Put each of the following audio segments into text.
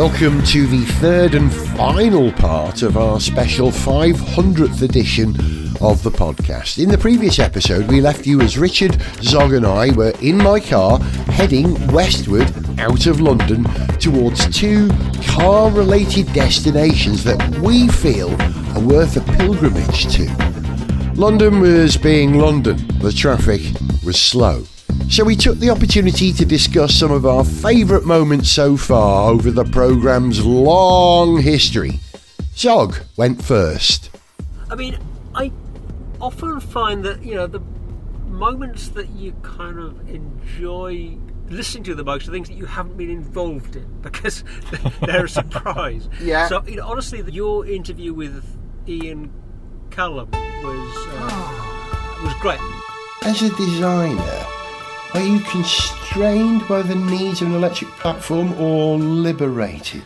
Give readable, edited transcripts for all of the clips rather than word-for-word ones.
Welcome to the third and final part of our special 500th edition of the podcast. In the previous episode, we left you as Richard, Zog and I were in my car heading westward out of London towards two car-related destinations that we feel are worth a pilgrimage to. London was being London, the traffic was slow. So we took the opportunity to discuss some of our favourite moments so far over the programme's long history. Zog went first. I mean, I often find that, the moments that you kind of enjoy listening to the most are things that you haven't been involved in because they're a surprise. Yeah. So, honestly, your interview with Ian Callum was great. As a designer, are you constrained by the needs of an electric platform or liberated?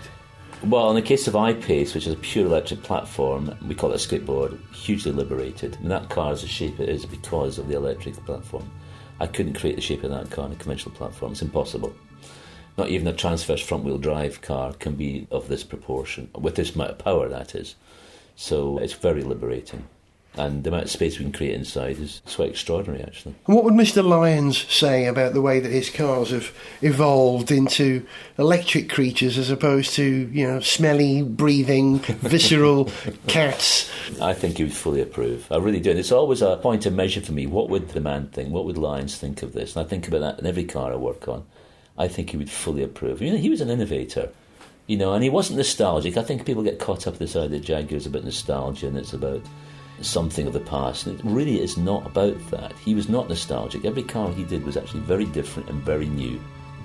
Well, in the case of I-Pace, which is a pure electric platform, we call it a skateboard, hugely liberated. And that car is the shape it is because of the electric platform. I couldn't create the shape of that car on a conventional platform. It's impossible. Not even a transverse front-wheel drive car can be of this proportion, with this amount of power, that is. So it's very liberating. And the amount of space we can create inside is quite extraordinary, actually. And what would Mr. Lyons say about the way that his cars have evolved into electric creatures as opposed to, smelly, breathing, visceral cats? I think he would fully approve. I really do. And it's always a point of measure for me. What would the man think? What would Lyons think of this? And I think about that in every car I work on. I think he would fully approve. He was an innovator, and he wasn't nostalgic. I think people get caught up with this idea that Jaguar is about nostalgia and it's about something of the past, and it really is not about that. He was not nostalgic. Every car he did was actually very different and very new.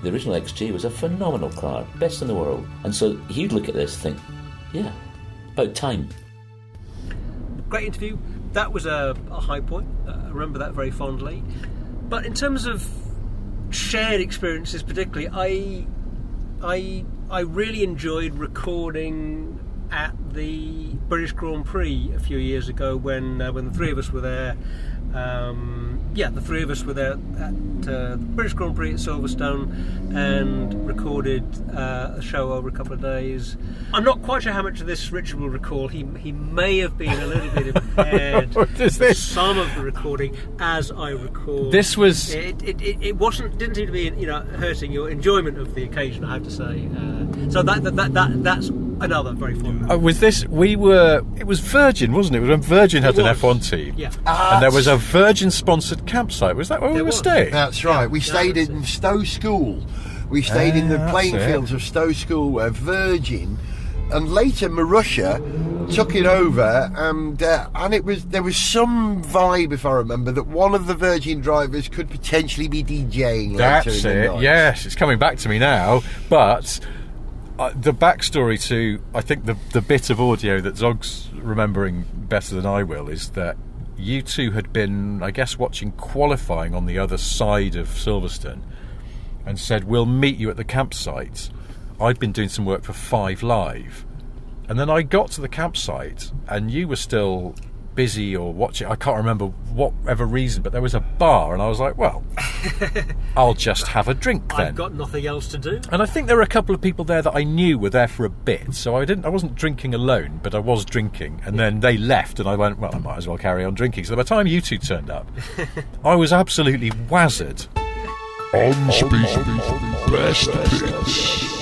The original XJ was a phenomenal car, best in the world, and so he'd look at this and think, yeah, about time. Great interview. That was a high point. I remember that very fondly. But in terms of shared experiences particularly, I really enjoyed recording at the British Grand Prix a few years ago when the three of us were there. The three of us were there at the British Grand Prix at Silverstone and recorded a show over a couple of days. I'm not quite sure how much of this Richard will recall. He may have been a little bit impaired for some of the recording, as I recall. This was it didn't seem to be hurting your enjoyment of the occasion, I have to say. So that's another very fond memory. It was Virgin, wasn't it? It was when Virgin had an F1 team. Yeah. And there was a Virgin-sponsored campsite. Was that where we were staying? That's right. We stayed in Stowe School. We stayed in the playing fields of Stowe School where Virgin and later Marussia took it over, and there was some vibe, if I remember, that one of the Virgin drivers could potentially be DJing later in the night. Yes, it's coming back to me now. But the backstory to, I think, the bit of audio that Zog's remembering better than I will is that you two had been, I guess, watching qualifying on the other side of Silverstone and said, we'll meet you at the campsite. I'd been doing some work for 5 Live. And then I got to the campsite and you were still busy or watching. I can't remember whatever reason, but there was a bar and I was like, well, I'll just have a drink then. I've got nothing else to do. And I think there were a couple of people there that I knew were there for a bit, so I wasn't drinking alone, but I was drinking. And then they left and I went, well, I might as well carry on drinking. So by the time you two turned up, I was absolutely wazzered. Unspeakable best bits.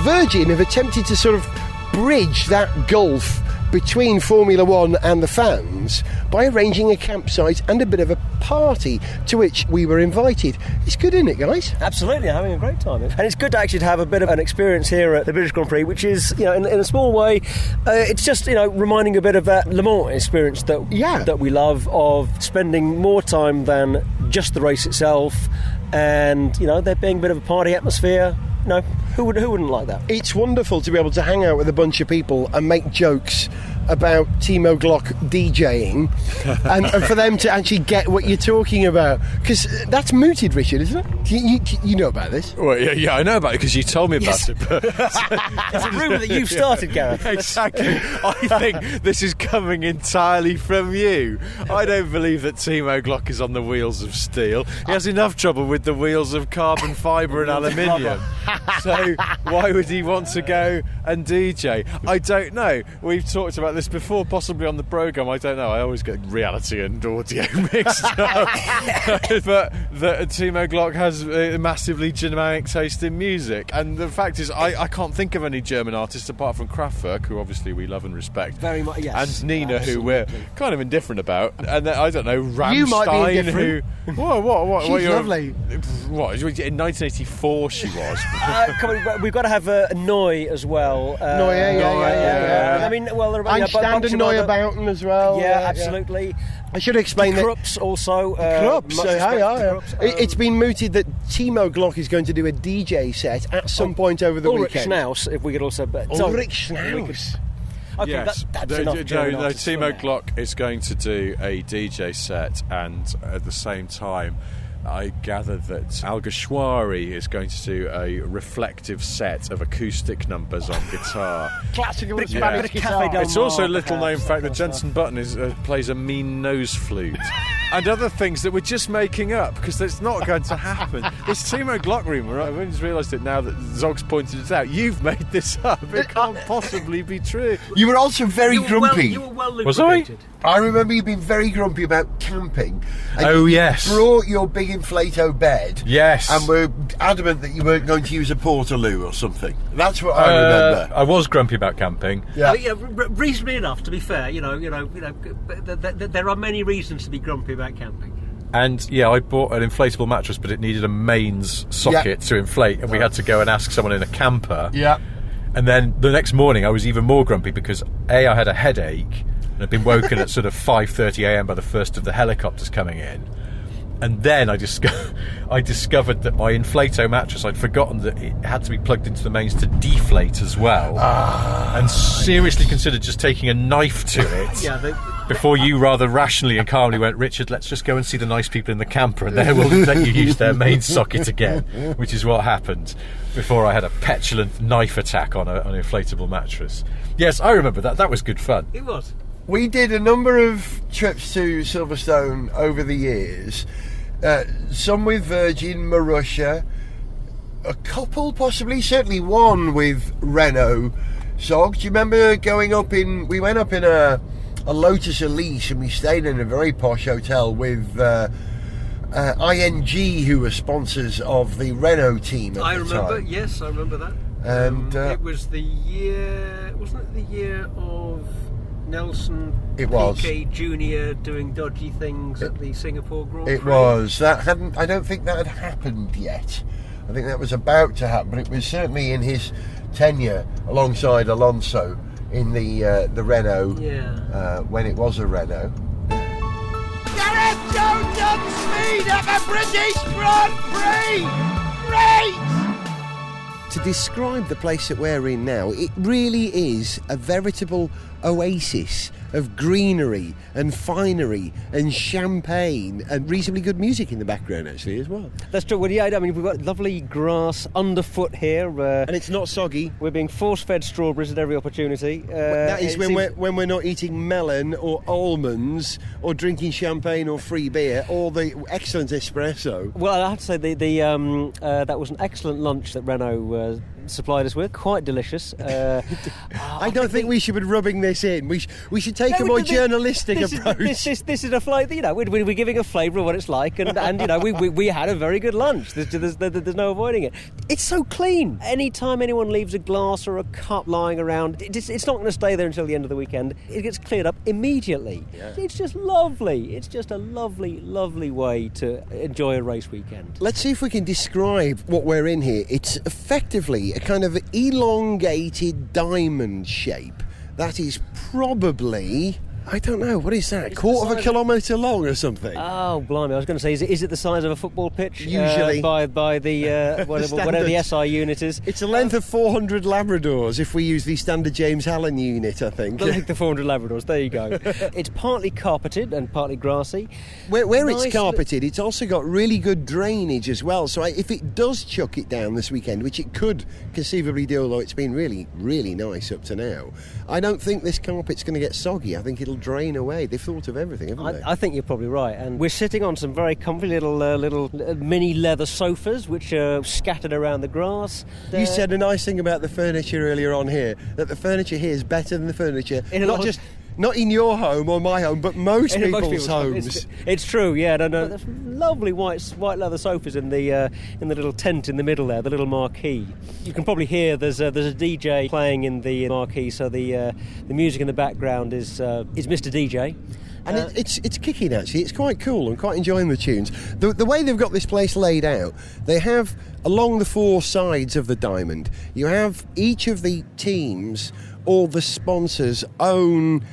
Virgin have attempted to sort of bridge that gulf between Formula One and the fans by arranging a campsite and a bit of a party to which we were invited. It's good, isn't it, guys? Absolutely, having a great time. And it's good to actually have a bit of an experience here at the British Grand Prix, which is, in a small way, it's just, reminding a bit of that Le Mans experience that we love, of spending more time than just the race itself, and, there being a bit of a party atmosphere. Who wouldn't like that? It's wonderful to be able to hang out with a bunch of people and make jokes about Timo Glock DJing and for them to actually get what you're talking about? Because that's mooted, Richard, isn't it? You know about this. Well, yeah, I know about it because you told me about it. But It's a rumour that you've started, Gareth. exactly. I think this is coming entirely from you. I don't believe that Timo Glock is on the wheels of steel. He has enough trouble with the wheels of carbon fibre and aluminium. So why would he want to go and DJ? I don't know. We've talked about this before, possibly on the programme. I don't know. I always get reality and audio mixed up. But that Timo Glock has a massively Germanic taste in music. And the fact is, I can't think of any German artists apart from Kraftwerk, who obviously we love and respect. Very much, yes. And Nina, who we're kind of indifferent about. And then, I don't know, Rammstein, You might be indifferent. who... What? She's you're- lovely. What? In 1984 she was. Come on, we've got to have Neu as well. Neu, yeah. I mean, well, there are Einstein and Neue Bauten as well. Yeah, absolutely. I should explain that. Krups also. Krups, much respect to Krups. It's been mooted that Timo Glock is going to do a DJ set at some point over the Ulrich weekend. Schnaus, if we could also... Ulrich Schnaus. Okay, Yes, that's no, enough German artists for Timo now. Glock is going to do a DJ set, and at the same time, I gather that Alguersuari is going to do a reflective set of acoustic numbers on guitar. Classical Bit of Spanish Cafe guitar. Del It's also a Mar, little known perhaps, fact that also. Jensen Button plays a mean nose flute. And other things that we're just making up because it's not going to happen. This Timo Glock rumour, I've only just realised it now that Zog's pointed it out. You've made this up. It can't possibly be true. You were also very grumpy. You were well Was I? lubricated. I remember you being very grumpy about camping. And Oh, you yes. brought your big inflato bed. Yes. And were adamant that you weren't going to use a Portaloo or something. That's what I remember. I was grumpy about camping. Yeah. Reasonably enough, to be fair, there are many reasons to be grumpy about camping. And yeah, I bought an inflatable mattress, but it needed a mains socket to inflate, and we had to go and ask someone in a camper. Yeah. And then the next morning, I was even more grumpy because I had a headache and I'd been woken at sort of 5:30 a.m. by the first of the helicopters coming in. And then I discovered that my inflato mattress, I'd forgotten that it had to be plugged into the mains to deflate as well. And seriously considered just taking a knife to it. Before you rather rationally and calmly went, Richard, let's just go and see the nice people in the camper and then we'll let you use their main socket again, which is what happened before I had a petulant knife attack on an inflatable mattress. Yes, I remember that. That was good fun. It was. We did a number of trips to Silverstone over the years, some with Virgin, Marussia, a couple possibly, certainly one with Renault. Zog, do you remember we went up in a Lotus Elise and we stayed in a very posh hotel with ING, who were sponsors of the Renault team at I the remember, time. yes, I remember that. And it was the year, wasn't it the year of Nelson It was. Piquet Jr. doing dodgy things at the Singapore Grand Prix? It was. I don't think that had happened yet. I think that was about to happen, but it was certainly in his tenure alongside Alonso in the Renault, when it was a Renault. Gareth Jones on speed of a British Grand Prix! Great! To describe the place that we're in now, it really is a veritable oasis of greenery and finery and champagne and reasonably good music in the background actually as well. That's true. Well, yeah, I mean, we've got lovely grass underfoot here. And it's not soggy. We're being force-fed strawberries at every opportunity. That is it when seems- we're not eating melon or almonds or drinking champagne or free beer or the excellent espresso. Well, I have to say that was an excellent lunch that Renault supplied us with. Quite delicious. I don't think we should be rubbing this in. We should take a more journalistic approach. This is a flavour. We're giving a flavour of what it's like, and we had a very good lunch. There's no avoiding it. It's so clean. Anytime anyone leaves a glass or a cup lying around, it's not going to stay there until the end of the weekend. It gets cleared up immediately. Yeah. It's just lovely. It's just a lovely, lovely way to enjoy a race weekend. Let's see if we can describe what we're in here. It's effectively a kind of elongated diamond shape. That is probably I don't know, what is that? Quarter of a kilometre long or something? Oh, blimey! I was going to say, is it the size of a football pitch? Usually. By the whatever the SI unit is. It's a length of 400 Labradors if we use the standard James Allen unit, I think. Like the 400 Labradors, there you go. It's partly carpeted and partly grassy. Where Nice it's carpeted, it's also got really good drainage as well. So if it does chuck it down this weekend, which it could conceivably do, although it's been really, really nice up to now, I don't think this carpet's going to get soggy. I think it'll drain away. They've thought of everything, haven't they? I think you're probably right. And we're sitting on some very comfy little mini leather sofas, which are scattered around the grass. You said a nice thing about the furniture earlier on here, that the furniture here is better than the furniture, not in your home or my home, but most people's homes. It's true, yeah. No, there's lovely white leather sofas in the little tent in the middle there, the little marquee. You can probably hear there's a DJ playing in the marquee, so the music in the background is Mr. DJ. And it's kicking, actually. It's quite cool. I'm quite enjoying the tunes. The way they've got this place laid out, they have, along the four sides of the diamond, you have each of the teams, all the sponsors, own,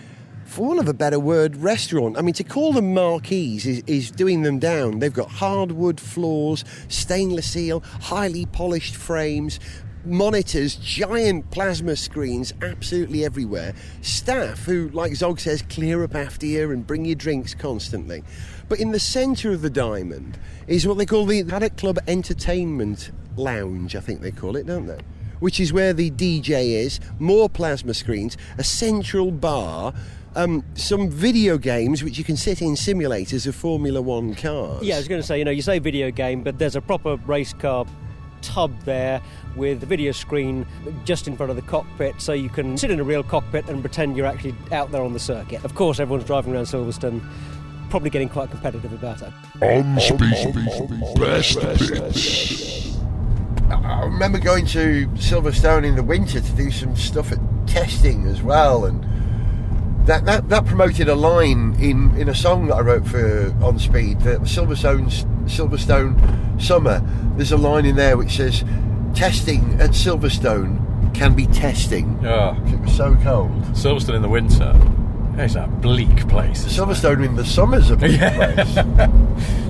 for want of a better word, restaurant. I mean, to call them marquees is doing them down. They've got hardwood floors, stainless steel, highly polished frames, monitors, giant plasma screens absolutely everywhere, staff who, like Zog says, clear up after you and bring you drinks constantly. But in the centre of the diamond is what they call the Paddock Club Entertainment Lounge, I think they call it, don't they? Which is where the DJ is, more plasma screens, a central bar, some video games which you can sit in simulators of Formula One cars. Yeah, I was going to say, you say video game, but there's a proper race car tub there with a video screen just in front of the cockpit, so you can sit in a real cockpit and pretend you're actually out there on the circuit. Of course, everyone's driving around Silverstone, probably getting quite competitive about it. On speed, best bits. I remember going to Silverstone in the winter to do some stuff at testing as well, and that promoted a line in a song that I wrote for On Speed, the Silverstone Summer. There's a line in there which says, testing at Silverstone can be testing. Oh. It was so cold. Silverstone in the winter, it's a bleak place. Silverstone in the summer's a bleak place.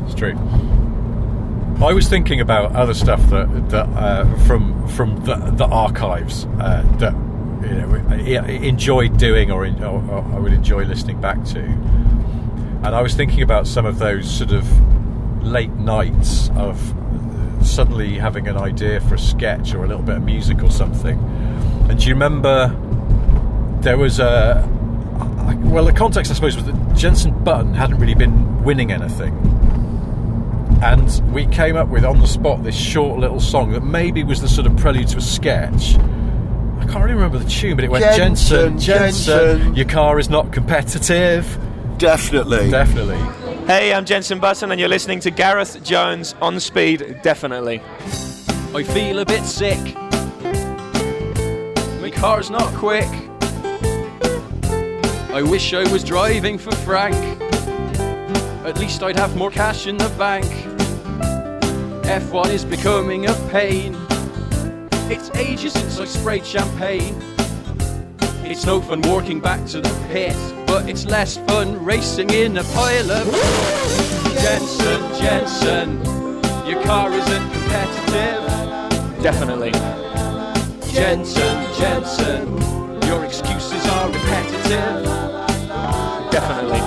It's true. I was thinking about other stuff that from the archives that I enjoyed doing or I would enjoy listening back to, and I was thinking about some of those sort of late nights of suddenly having an idea for a sketch or a little bit of music or something. And do you remember there was the context, I suppose, was that Jenson Button hadn't really been winning anything, and we came up with on the spot this short little song that maybe was the sort of prelude to a sketch. I can't really remember the tune, but it went, Jenson, your car is not competitive. Definitely. Hey, I'm Jenson Button and you're listening to Gareth Jones on Speed, definitely. I feel a bit sick. My car's not quick. I wish I was driving for Frank. At least I'd have more cash in the bank. F1 is becoming a pain. It's ages since I sprayed champagne. It's no fun walking back to the pit, but it's less fun racing in a pile of Jenson, your car isn't competitive. Definitely. Jenson, your excuses are repetitive. Definitely.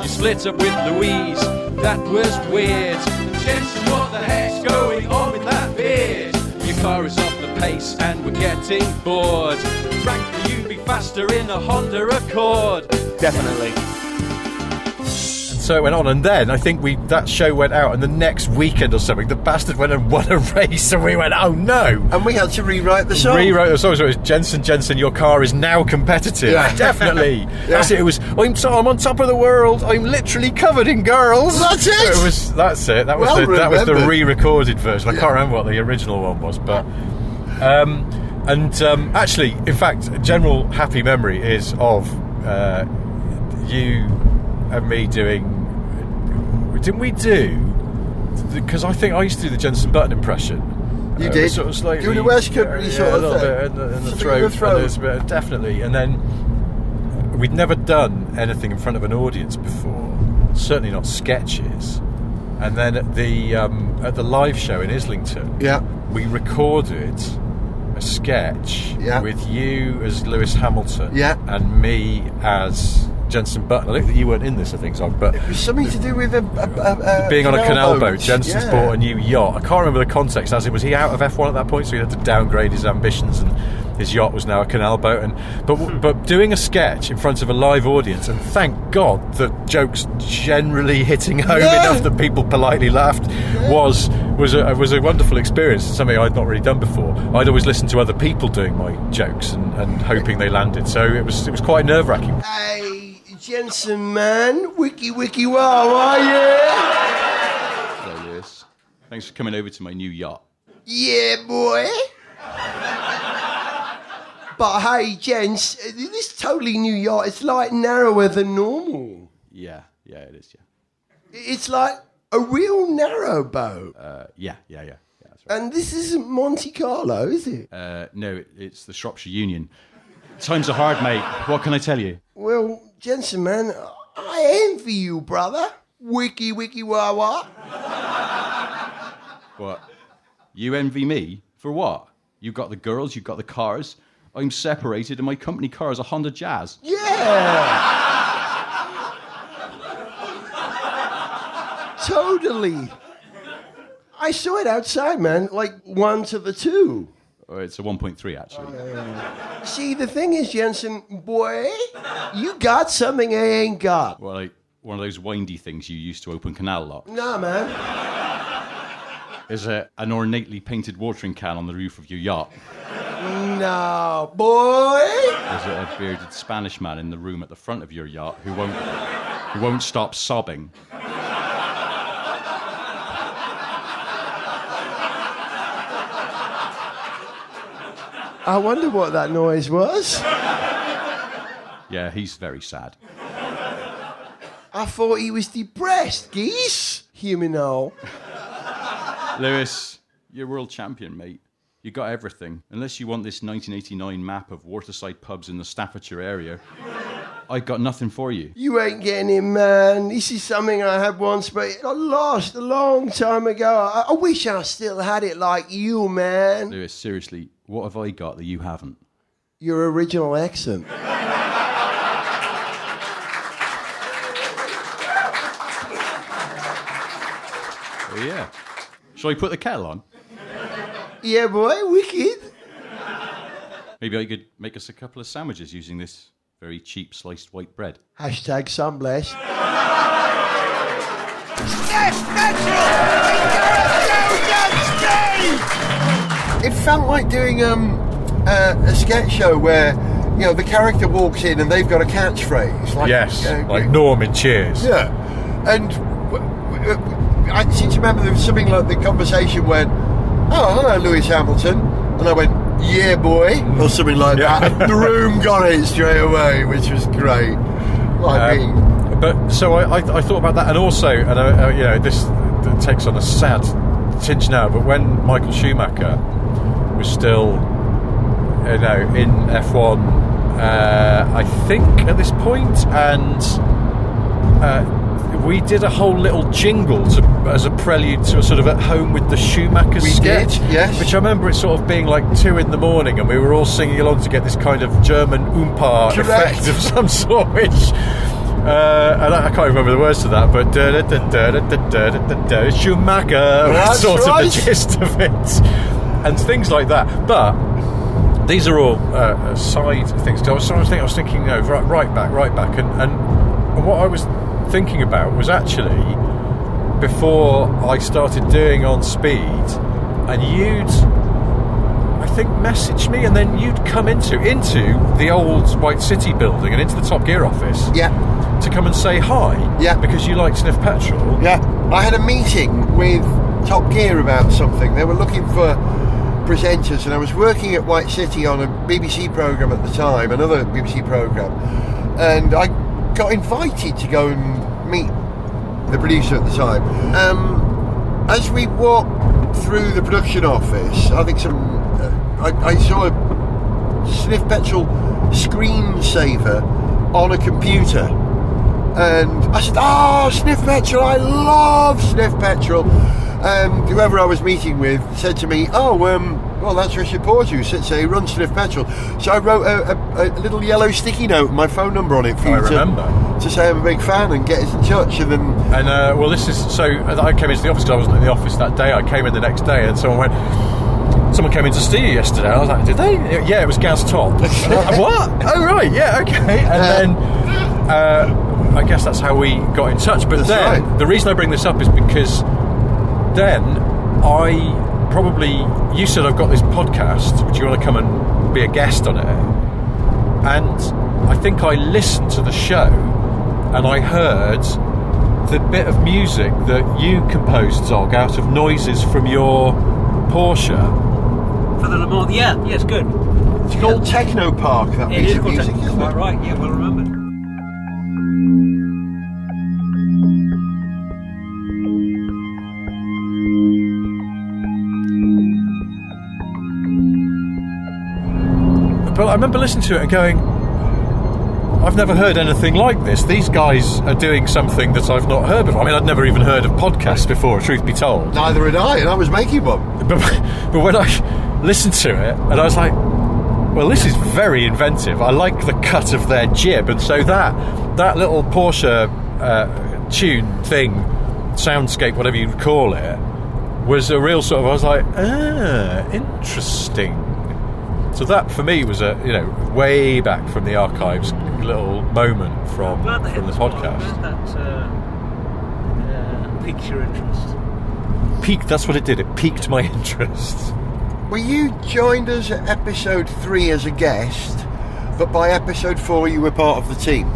You split up with Louise, that was weird. Jenson, what the heck's going on with that beard? Your car is off the pace and we're getting bored. Frankly, you'd be faster in a Honda Accord. Definitely. And so it went on, and then I think that show went out, and the next weekend or something, the bastard went and won a race, and we went, oh no! And we had to rewrite the song. Rewrote the song, so it was Jenson, your car is now competitive. Yeah. Definitely. Yeah. That's it. It was, I'm on top of the world. I'm literally covered in girls. That's it. That's it. That was that was the re-recorded version. I can't remember what the original one was, but. Actually, in fact, a general happy memory is of you and me doing. Didn't we do? Because I think I used to do the Jenson Button impression. You did. Sort of slightly, doing a West Country sort a of little thing. bit in the throat. Definitely. And then we'd never done anything in front of an audience before, certainly not sketches. And then at the live show in Islington, we recorded a sketch with you as Lewis Hamilton and me as Jensen Button. I think that you weren't in this, I think, Zog, but it was something to do with being on a canal boat. Jensen's bought a new yacht. I can't remember the context. As in, was he out of F1 at that point, so he had to downgrade his ambitions, and his yacht was now a canal boat. But doing a sketch in front of a live audience, and thank God the jokes generally hitting home enough that people politely laughed, was a wonderful experience. Something I'd not really done before. I'd always listened to other people doing my jokes and hoping they landed. So it was quite nerve-wracking. Hey, Jensen, man, wiki wow, yeah. Hello, Lewis. Thanks for coming over to my new yacht. Yeah, boy. But hey, gents, this totally new yacht, it's like narrower than normal. Yeah, it is, yeah. It's like a real narrow boat. Yeah, that's right. And this isn't Monte Carlo, is it? No, it's the Shropshire Union. Times are hard, mate. What can I tell you? Well, Jensen, man, I envy you, brother. Wiki wah wah. What? You envy me? For what? You got the girls, you got the cars. I'm separated and my company car is a Honda Jazz. Yeah! Totally. I saw it outside, man, like 1 to the 2. Oh, it's a 1.3, actually. See, the thing is, Jensen, boy, you got something I ain't got. Well, like one of those windy things you use to open canal locks. Nah, man. Is an ornately painted watering can on the roof of your yacht. No, boy. Is it a bearded Spanish man in the room at the front of your yacht who won't stop sobbing? I wonder what that noise was. Yeah, he's very sad. I thought he was depressed, geese. Hear me now. Lewis, you're world champion, mate. You got everything. Unless you want this 1989 map of waterside pubs in the Staffordshire area, I got nothing for you. You ain't getting it, man. This is something I had once, but I lost a long time ago. I wish I still had it like you, man. Lewis, seriously, what have I got that you haven't? Your original accent. Oh, yeah. Shall I put the kettle on? Yeah, boy, wicked. Maybe I could make us a couple of sandwiches using this very cheap sliced white bread. Hashtag sunbless. It felt like doing a sketch show where, you know, the character walks in and they've got a catchphrase. Like, like Norm in Cheers. Yeah. And I seem to remember there was something like the conversation went, "Oh, hello, Lewis Hamilton." And I went, "Yeah, boy," or something like that. The room got it straight away, which was great. But so I thought about that, and also, and you know, this takes on a sad tinge now. But when Michael Schumacher was still, you know, in F1, I think at this point, and we did a whole little jingle as a prelude to a sort of At Home with the Schumacher sketch. Did, yes. Which I remember it sort of being like 2 a.m, and we were all singing along to get this kind of German Oompa effect of some sort, which... and I can't remember the words to that, but Schumacher was sort of the gist of it, and things like that. But these are all side things. I was thinking, you know, right back, and what I was thinking about was actually before I started doing On Speed, and you'd, I think, message me, and then you'd come into the old White City building and into the Top Gear office. Yeah. To come and say hi. Yeah. Because you like Sniff Petrol. Yeah. I had a meeting with Top Gear about something. They were looking for presenters, and I was working at White City on a BBC programme at the time, another BBC programme, and I got invited to go and meet the producer at the time. As we walked through the production office, I think I saw a Sniff Petrol screensaver on a computer. And I said, "Oh, Sniff Petrol, I love Sniff Petrol." And whoever I was meeting with said to me, "Oh, well, that's Richard Porter who sits there, who runs Sniff Petrol." So I wrote a little yellow sticky note with my phone number on it for you to say I'm a big fan and get us in touch. And then... well, this is... So I came into the office because I wasn't in the office that day. I came in the next day and someone came in to see you yesterday. I was like, "Did they?" "Yeah, it was Gaz Top." "What? Oh, right, yeah, okay." And then I guess that's how we got in touch. But the reason I bring this up is because then you said, "I've got this podcast, would you want to come and be a guest on it?" And I think I listened to the show and I heard the bit of music that you composed, Zog, out of noises from your Porsche. For the Le Mans, yeah, it's good. It's called Techno Park, that piece of music, isn't it? Right, yeah, well remembered. But I remember listening to it and going, I've never heard anything like this. These guys are doing something that I've not heard before. I mean, I'd never even heard of podcasts before, truth be told. Neither had I, and I was making one. But when I listened to it, and I was like, well, this is very inventive. I like the cut of their jib, and so that little Porsche tune thing, soundscape, whatever you call it, was a real sort of, I was like, interesting. So that for me was way back from the archives, little moment from the podcast. That piqued your interest. That's what it did. It piqued my interest. Well, you joined us at episode 3 as a guest, but by episode 4 you were part of the team.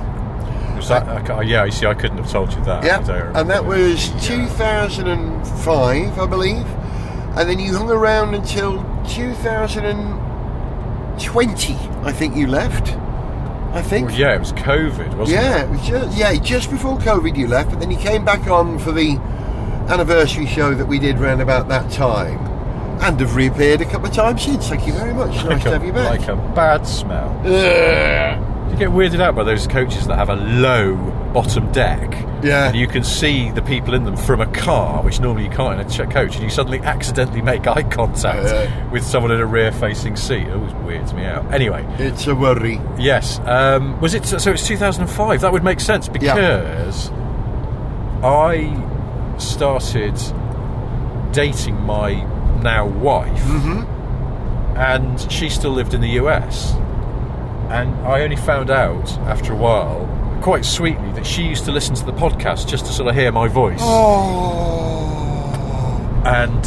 Was that? Yeah, you see, I couldn't have told you that. Yeah, and that was 2005, I believe. And then you hung around until 2020, I think you left. I think. Well, yeah, it was COVID, wasn't it? It was just before COVID you left, but then you came back on for the anniversary show that we did round about that time, and have reappeared a couple of times since. Thank you very much. Nice to have you back. Like a bad smell. You get weirded out by those coaches that have a low bottom deck. Yeah. And you can see the people in them from a car, which normally you can't in a coach, and you suddenly accidentally make eye contact with someone in a rear-facing seat. It always weirds me out. Anyway. It's a worry. Yes. Was it? So it's 2005. That would make sense because I started dating my now wife, and she still lived in the US. And I only found out after a while, quite sweetly, that she used to listen to the podcast just to sort of hear my voice. And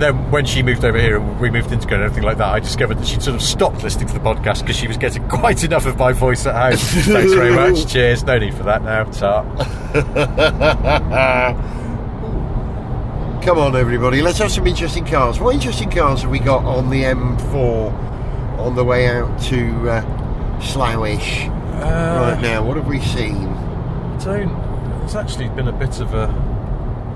then when she moved over here and we moved into and everything like that, I discovered that she'd sort of stopped listening to the podcast because she was getting quite enough of my voice at home. Thanks very much. Cheers. No need for that now. Ta. Come on, everybody. Let's have some interesting cars. What interesting cars have we got on the M4 on the way out to Sloughish right now? What have we seen? It's actually been a bit of a...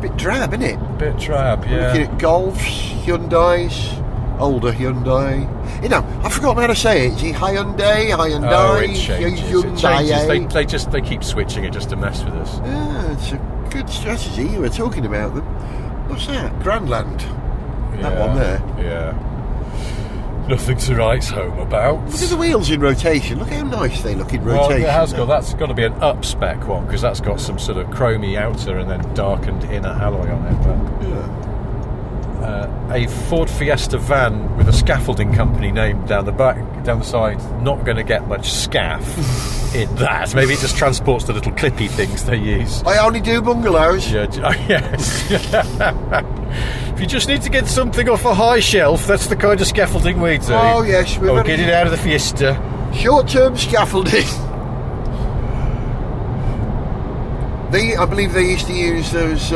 bit drab, isn't it? A bit drab, yeah. Looking at Golfs, Hyundais, older Hyundai. You know, I've forgotten how to say it. Is it Hyundai? Oh, it changes. Hyundai. They keep switching it just to mess with us. Yeah, it's a good strategy. You were talking about them. What's that? Grandland. That one there. Yeah. Nothing to write home about. Look at the wheels in rotation. Look how nice they look in rotation. Well, that's got to be an up-spec one, because that's got some sort of chromy outer and then darkened inner alloy on it. But a Ford Fiesta van with a scaffolding company name down the side, not going to get much scaff in that. Maybe it just transports the little clippy things they use. I only do bungalows. Yeah, yes. If you just need to get something off a high shelf, that's the kind of scaffolding we do. Oh, yes. Or get it out of the Fiesta. Short-term scaffolding. I believe they used to use those,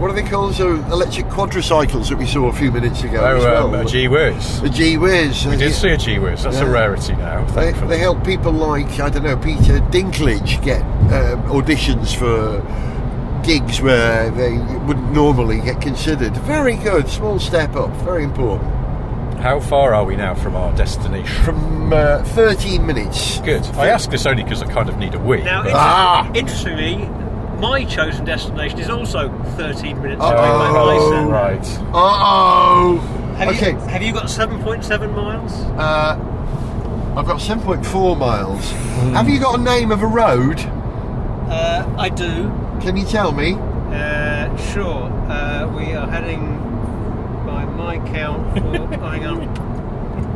what are they called? So electric quadricycles that we saw a few minutes ago as well. A G-Whiz. A G-Whiz. We did see a G-Whiz. That's a rarity now, thankfully. They help people like, I don't know, Peter Dinklage get auditions for gigs where they wouldn't normally get considered. Very good. Small step up. Very important. How far are we now from our destination? From 13 minutes. Good. I ask this only because I kind of need a wee. Now, interestingly, my chosen destination is also 13 minutes away by my Oh, son. right. Have you got 7.7 miles? I've got 7.4 miles. Have you got a name of a road? I do. Can you tell me? Sure. We are heading, by my count, for... hang on.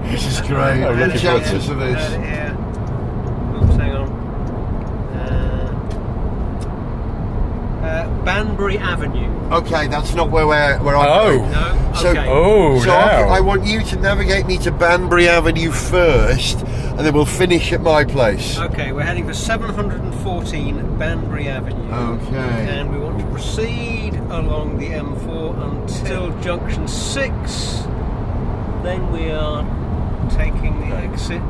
This is great. I'm looking forward to chances of this. Here. Oops, hang on. Banbury Avenue. Okay, that's not where I'm Oh. going. No? So, Okay. Oh, so now. I want you to navigate me to Banbury Avenue first, and then we'll finish at my place. Okay, we're heading for 714 Banbury Avenue. Okay. And we want to proceed along the M4 until junction 6. Then we are taking the exit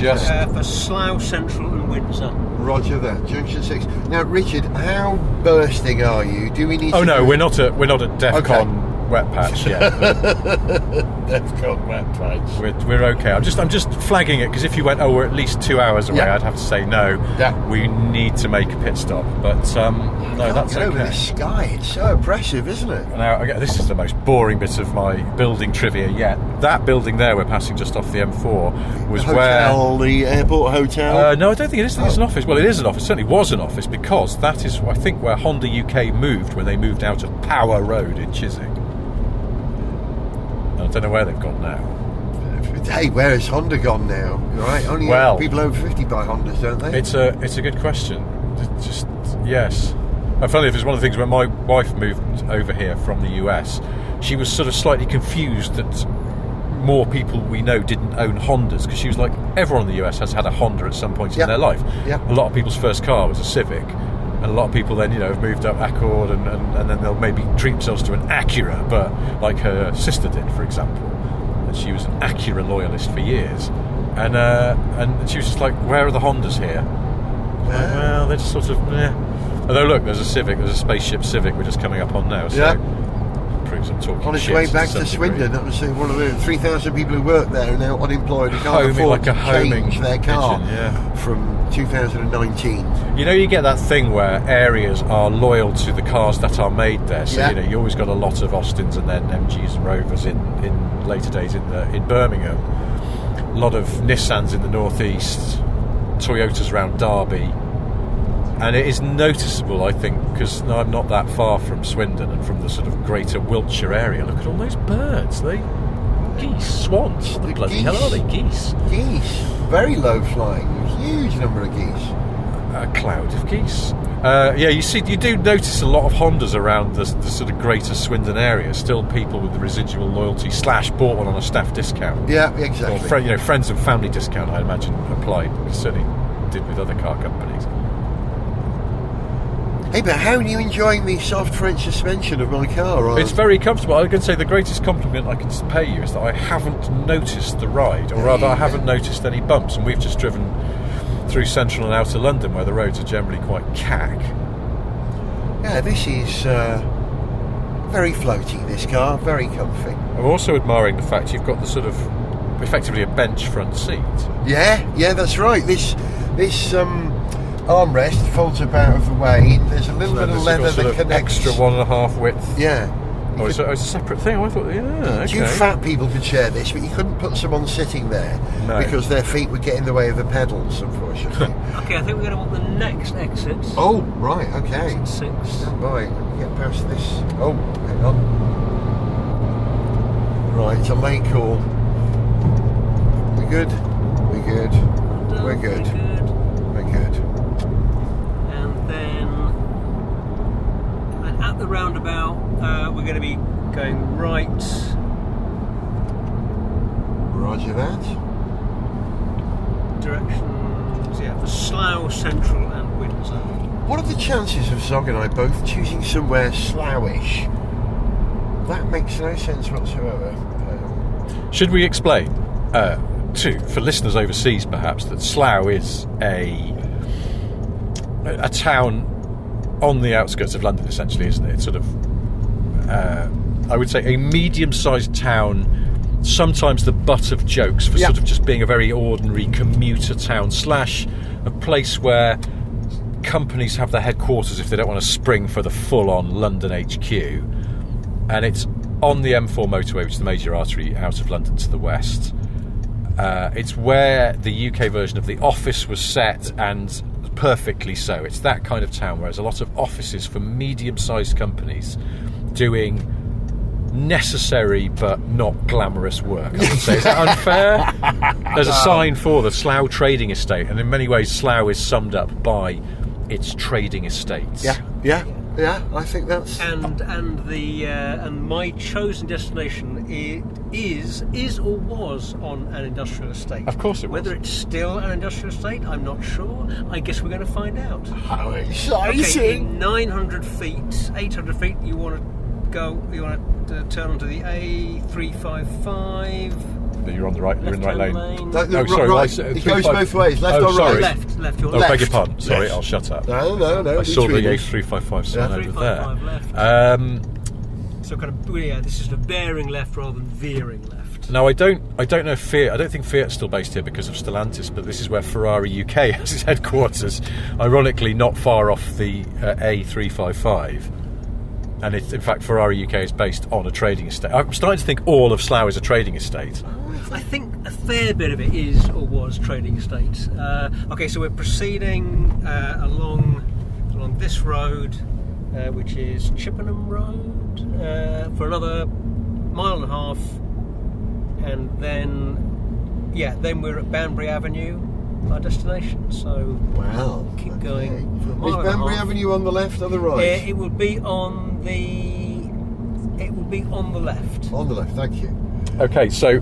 Just for Slough Central and Windsor. Roger that. Junction 6. Now, Richard, how bursting are you? Do we need Oh to no, do- we're not at DEFCON wet patch yet. DEFCON wet patch. We're okay. I'm just flagging it because if you went, we're at least 2 hours away, Yeah. I'd have to say no. Yeah. We need to make a pit stop. But no, that's Get over the okay. sky. It's so oppressive, isn't it? Now, again, this is the most boring bit of my building trivia yet. That building there we're passing just off the M4 was Hotel, the airport hotel. No, I don't think it is. I think it's an office. Well, it is an office. It certainly was an office because that is, I think, where Honda UK moved when they moved out of Power Road in Chiswick. I don't know where they've gone now. Hey, where has Honda gone now? Right, only Well, people over 50 buy Hondas, don't they? It's a good question. Just yes. And funny, it was one of the things when my wife moved over here from the US, she was sort of slightly confused that more people we know didn't own Hondas because she was like, everyone in the US has had a Honda at some point Yeah. in their life. Yeah. A lot of people's first car was a Civic, and a lot of people then have moved up Accord and then they'll maybe treat themselves to an Acura, but like her sister did, for example, and she was an Acura loyalist for years, and she was just like, where are the Hondas here? Like, well, they're just sort of although look, there's a Civic, there's a spaceship Civic we're just coming up on now, so Yeah. proves I'm talking On its shit way back some to degree. Swindon, that was one of the 3,000 people who work there are now unemployed and can't Homing afford like a to homing change their car pigeon, yeah. from 2019. You get that thing where areas are loyal to the cars that are made there. So Yeah. you always got a lot of Austins and then MGs and Rovers in later days in Birmingham. A lot of Nissans in the northeast, Toyotas around Derby, and it is noticeable, I think, because I'm not that far from Swindon and from the sort of greater Wiltshire area. Look at all those birds. Geese, swans. What the bloody geese. hell are they? Geese. Geese, very low flying, huge number of geese. A cloud of geese. You do notice a lot of Hondas around the sort of greater Swindon area. Still, people with the residual loyalty / bought one on a staff discount. Yeah, exactly. Or friends and family discount, I imagine, applied. Certainly did with other car companies. Hey, but how are you enjoying the soft French suspension of my car? It's very comfortable. I can say the greatest compliment I can pay you is that I haven't noticed the ride, or rather, I haven't noticed any bumps. And we've just driven through central and outer London, where the roads are generally quite cack. Yeah, this is very floaty, this car, very comfy. I'm also admiring the fact you've got the sort of effectively a bench front seat. Yeah, that's right. This armrest folds up out of the way. There's a little bit of leather that connects. Extra 1.5 width. Yeah. Oh, it's a separate thing. I thought, okay. Two fat people could share this, but you couldn't put someone sitting there because their feet would get in the way of the pedals, unfortunately. Okay, I think we're going to want the next exit. Oh, right, okay. Exit 6. Stand by, let me get past this. Oh, hang on. Right, it's a lane call. We're good. We're good. We're good. We're good. And then at the roundabout, we're going to be going right. Roger that. Directions, for Slough Central and Windsor. What are the chances of Zog and I both choosing somewhere Sloughish? That makes no sense whatsoever. Should we explain for listeners overseas, perhaps, that Slough is a town on the outskirts of London, essentially, isn't it? It's sort of, I would say, a medium-sized town sometimes the butt of jokes for sort of just being a very ordinary commuter town / a place where companies have their headquarters if they don't want to spring for the full-on London HQ. And it's on the M4 motorway, which is the major artery out of London to the west. It's where the UK version of The Office was set, and perfectly so. It's that kind of town where there's a lot of offices for medium-sized companies doing necessary but not glamorous work, I would say. Is that unfair? There's a sign for the Slough Trading Estate, and in many ways Slough is summed up by its trading estates. Yeah, I think that's... And my chosen destination is or was on an industrial estate. Of course it was. Whether it's still an industrial estate, I'm not sure. I guess we're going to find out. How exciting! Okay, in 900 feet, 800 feet, you want to turn onto the A355. You're on the right. You're in the right lane. Right. It goes both ways, left or right. Left. You're left. left. Beg your pardon. Sorry, I'll shut up. No. I saw the A355 sign over there. Left. So kind of this is the bearing left rather than veering left. Now I don't know Fiat. I don't think Fiat's still based here because of Stellantis, but this is where Ferrari UK has its headquarters. Ironically, not far off the A355. And in fact, Ferrari UK is based on a trading estate. I'm starting to think all of Slough is a trading estate. I think a fair bit of it is or was trading estate. Okay, so we're proceeding along this road, which is Chippenham Road, for another mile and a half, and then we're at Banbury Avenue, our destination. So keep going for a mile Is and a Banbury half. Avenue on the left or the right? It will be on the left. On the left, thank you. Okay, so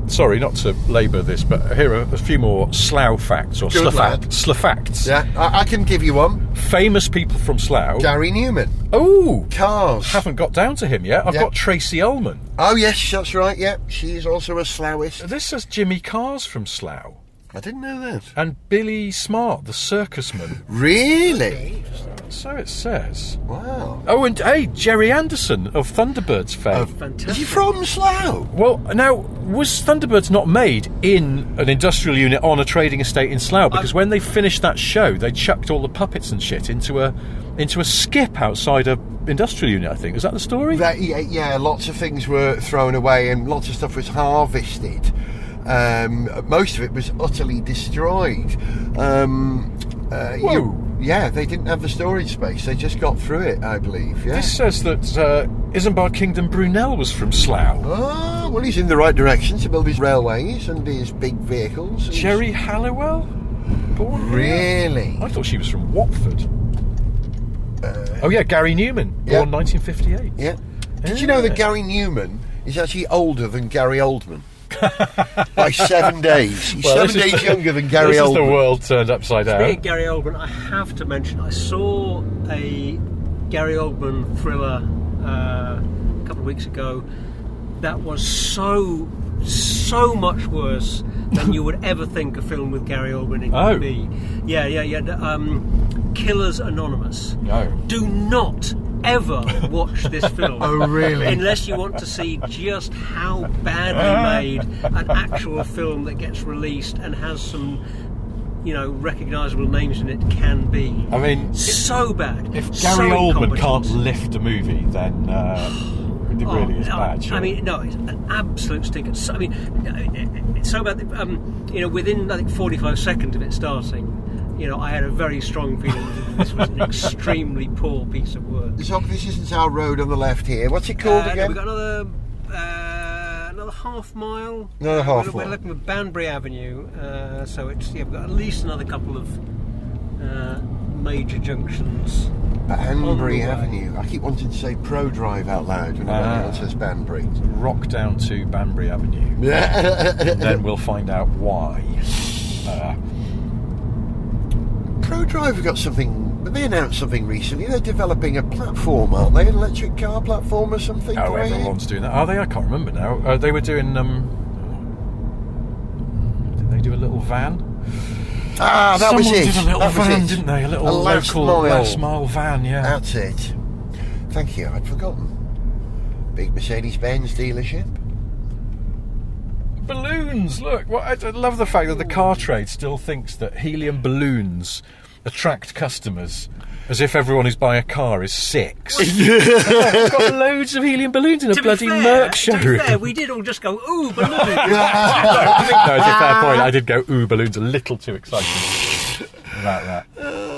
sorry not to labour this, but here are a few more Slough facts or Slough facts. Yeah, I can give you one. Famous people from Slough. Gary Newman. Oh, Cars. Haven't got down to him yet. I've got Tracy Ullman. Oh yes, that's right. Yeah, she's also a Sloughist. This says Jimmy Cars from Slough. I didn't know that. And Billy Smart, the circusman. Really? So it says. Wow. Oh, and hey, Jerry Anderson of Thunderbirds fame. Fantastic. Is he from Slough? Well, now, was Thunderbirds not made in an industrial unit on a trading estate in Slough? Because when they finished that show, they chucked all the puppets and shit into a skip outside a industrial unit, I think. Is that the story? Yeah, lots of things were thrown away and lots of stuff was harvested. Most of it was utterly destroyed. They didn't have the storage space. They just got through it, I believe. Yeah. This says that Isambard Kingdom Brunel was from Slough. Oh, well, he's in the right direction to build his railways and his big vehicles. Jerry Halliwell? Born here? Really? I thought she was from Watford. Gary Newman, born 1958. Yeah. Did you know that Gary Newman is actually older than Gary Oldman? By 7 days. He's 7 days younger than Gary Oldman. This is the world turned upside down. Speaking of Gary Oldman, I have to mention I saw a Gary Oldman thriller a couple of weeks ago that was so much worse than you would ever think a film with Gary Oldman in could be. Yeah. Killers Anonymous. No. Do not ever watch this film. Oh, really? Unless you want to see just how badly made an actual film that gets released and has some, recognisable names in it can be. I mean, so bad. If Gary Oldman can't lift a movie, then it really is bad. Sure. I mean, no, it's an absolute stinker. It's so bad that, within I think 45 seconds of it starting, I had a very strong feeling that this was an extremely poor piece of work. So this isn't our road on the left here. What's it called again? We've got another half mile. Another half mile. We're looking at Banbury Avenue, so we've got at least another couple of major junctions. Banbury Avenue. I keep wanting to say Pro Drive out loud when everyone says Banbury. Rock down to Banbury Avenue. Then we'll find out why. Pro Drive have got something. They announced something recently. They're developing a platform, aren't they? An electric car platform or something? Oh, everyone's doing that. Are they? I can't remember now. They were doing. Did they do a little van? That was it. Did a little van, didn't they? A little local last mile van. Yeah. That's it. Thank you. I'd forgotten. Big Mercedes-Benz dealership. balloons! Look, I love the fact that the car trade still thinks that helium balloons attract customers, as if everyone who's buying a car is 6. It's got loads of helium balloons in a bloody Merc showroom. To be fair, we did all just go, ooh, balloons. No, it's a fair point. I did go, ooh, balloons, a little too excited about that.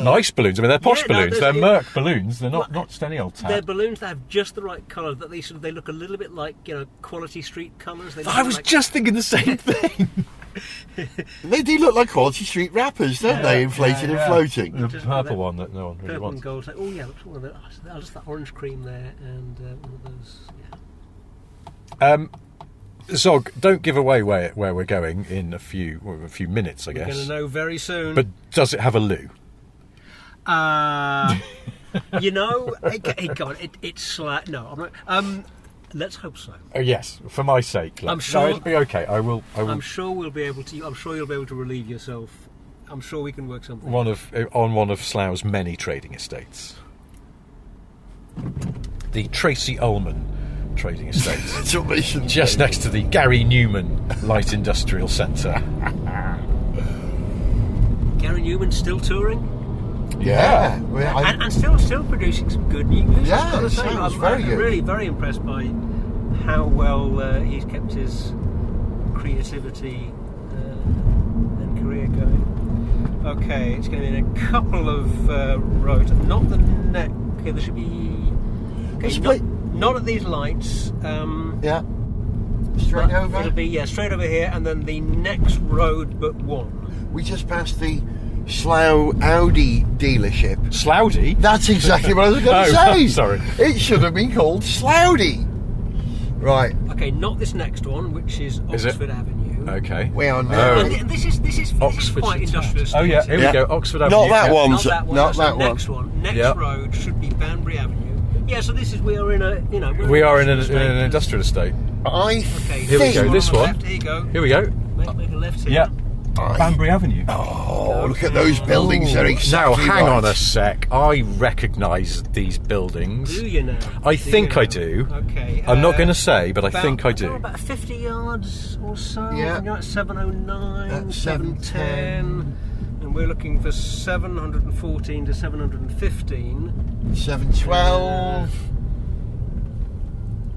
Nice balloons. I mean, they're posh balloons. They're Merc balloons. They're not just any old tap. They're balloons that have just the right colour, that they look a little bit like, Quality Street colours. I was just thinking the same thing. They do look like Quality Street wrappers, don't they? Inflated and floating. The purple one that no one really purple wants. And gold. Oh yeah, looks one of those. Just that orange cream there, and one of those. Zog, don't give away where we're going in a few minutes, I guess. We're going to know very soon. But does it have a loo? It's Slough. No, I'm not. Let's hope so. Yes, for my sake. I'm sure it'll be okay. I will. I'm sure we'll be able to. I'm sure you'll be able to relieve yourself. I'm sure we can work something. On one of Slough's many trading estates, the Tracy Ullman trading estate, just next to the Gary Newman Light Industrial Centre. Gary Newman still touring. Yeah. And still producing some good news. Yeah, I'm very good. Really very impressed by how well he's kept his creativity and career going. Okay, it's going to be in a couple of roads. Not the neck. Okay, there should be. Okay, not at these lights. Yeah. Straight over. It'll be straight over here, and then the next road but one. We just passed the Slough Audi dealership. Sloughty? That's exactly what I was going to say. Sorry. It should have been called Sloughty. Right. Okay, not this next one, which is Oxford Avenue. Okay. We are now. And this is quite industrial. Oh yeah, here we go. Oxford Avenue. Not that one. Not that one. Not That's that the one. next one. Next road should be Banbury Avenue. Yeah. So we are in a We are in an industrial estate. Here we go. This one. Left, here you go. Here we go. Make a left here. Yeah. Banbury Avenue. Oh, look at those buildings. They're Now, exactly hang right. on a sec. I recognise these buildings. Do you now? I think I do. Okay. I'm not going to say, but I think I do. About 50 yards or so. Yeah. You're at 709, That's 710. And we're looking for 714 to 715. 712.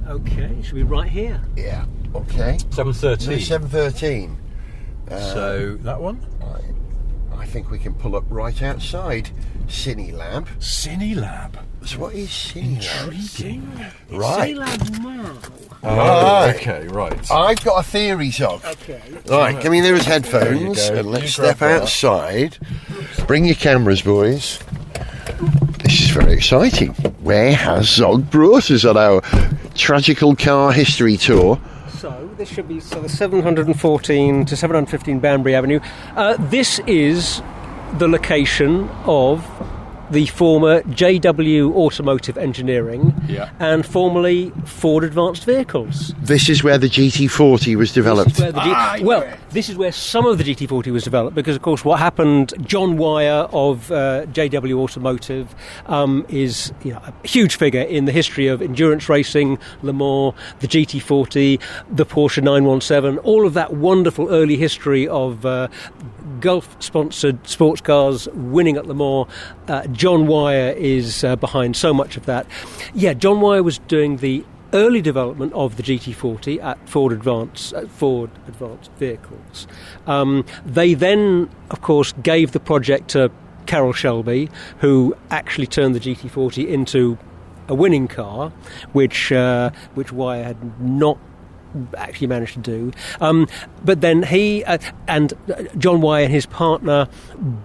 Okay, it should be right here. Yeah. Okay. 713. 713. So that one. I think we can pull up right outside Cinelab. Cinelab. So what is Cinelab? Intriguing. Right. Cinelab now. Right. Okay, right. I've got a theory, Zog. Okay. Right, give me those headphones There you go. and let's You grab step that. outside. Bring your cameras, boys. This is very exciting. Where has Zog brought us on our Tragical Car History Tour? So this should be the 714 to 715 Banbury Avenue. This is the location of the former JW Automotive Engineering and formerly Ford Advanced Vehicles. This is where the GT40 was developed. This is where some of the GT40 was developed, because of course what happened, John Wyer of JW Automotive is a huge figure in the history of endurance racing, Le Mans, the GT40, the Porsche 917, all of that wonderful early history of Gulf-sponsored sports cars winning at Le Mans. John Wyer is behind so much of that. Yeah, John Wyer was doing the early development of the GT40 at Ford Advanced Vehicles. They then, of course, gave the project to Carroll Shelby, who actually turned the GT40 into a winning car, which Wyer had not actually managed to do. But then he and John Wyer and his partner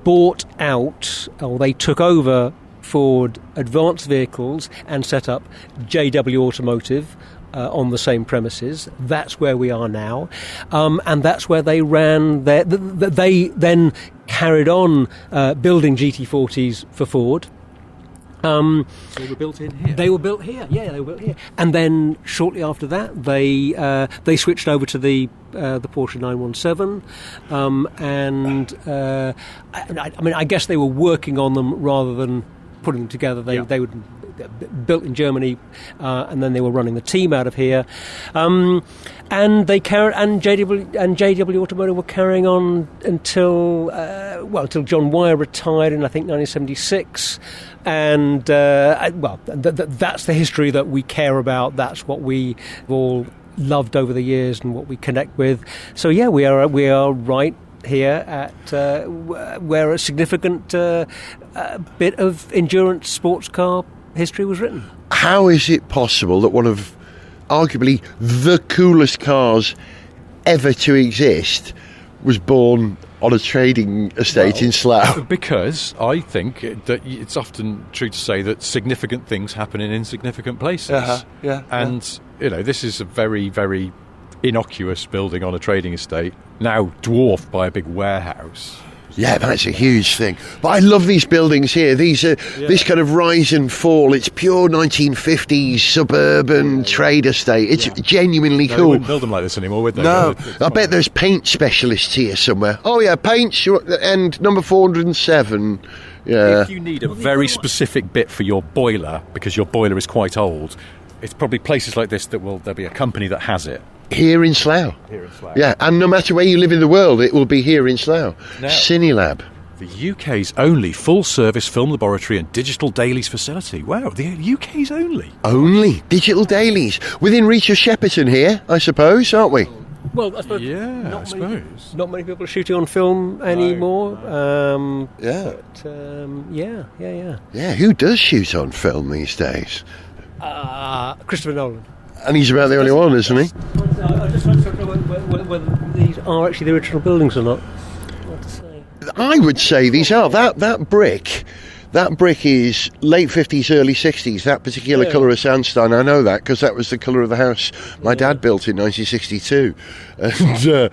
bought out, or they took over Ford Advanced Vehicles and set up JW Automotive on the same premises. That's where we are now, and that's where they ran their. They then carried on building GT40s for Ford. They were built in here. They were built here. Yeah, they were built here. And then shortly after that, they switched over to the Porsche 917, I guess they were working on them rather than putting them together. They Yeah. were built in Germany, and then they were running the team out of here. And they JW Automotive were carrying on until John Wyer retired in, I think, 1976. And that's the history that we care about. That's what we all loved over the years and what we connect with. So yeah, we are right here at where a significant bit of endurance sports car history was written. How is it possible that one of arguably the coolest cars ever to exist was born on a trading estate in Slough? Because I think that it's often true to say that significant things happen in insignificant places. And this is a very, very innocuous building on a trading estate, now dwarfed by a big warehouse. Yeah, that's a huge thing. But I love these buildings here. These are this kind of rise and fall. It's pure 1950s suburban trade estate. It's genuinely They cool. wouldn't build them like this anymore, would they? No, I bet there's paint specialists here somewhere. Oh yeah, paints and number 407. Yeah. If you need a very specific bit for your boiler, because your boiler is quite old, it's probably places like this there'll be a company that has it. Here in Slough. Yeah, and no matter where you live in the world, it will be here in Slough. Now, Cinelab. The UK's only full-service film laboratory and digital dailies facility. Wow, the UK's only. Only digital dailies. Within reach of Shepperton here, I suppose, aren't we? Well, I suppose. Yeah, I suppose. Not many people are shooting on film anymore. Yeah. Yeah. Who does shoot on film these days? Christopher Nolan. And he's about the only one, isn't he? I just want to know whether these are actually the original buildings or not. What to say? I would say these are. That brick is late 50s, early 60s, that particular colour of sandstone. I know that because that was the colour of the house my dad built in 1962. And,